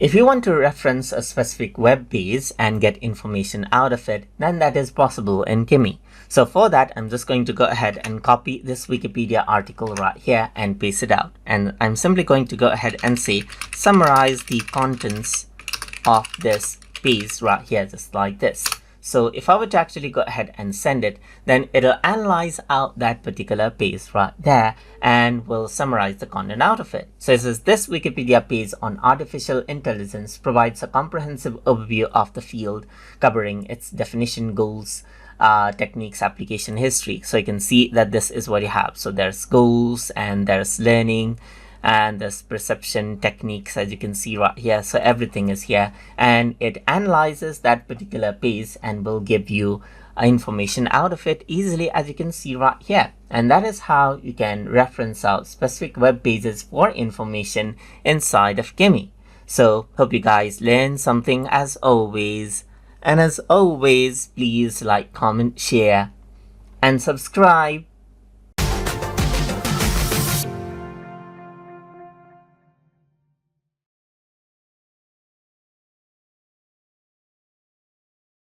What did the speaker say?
If you want to reference a specific web page and get information out of it, then that is possible in Kimi. So for that, I'm just going to go ahead and copy this Wikipedia article right here and paste it out. And I'm simply going to go ahead and say, summarize the contents of this page right here, just like this. So if I were to actually go ahead and send it, then it'll analyze out that particular page right there and will summarize the content out of it. So it says this Wikipedia page on artificial intelligence provides a comprehensive overview of the field, covering its definition, goals, techniques, application history. So you can see that this is what you have. So there's goals and there's learning and there's perception techniques, as you can see right here. So everything is here, and it analyzes that particular page and will give you information out of it easily, as you can see right here. And that is how you can reference out specific web pages for information inside of Kimi. So hope you guys learned something as always. And as always, please like, comment, share, and subscribe.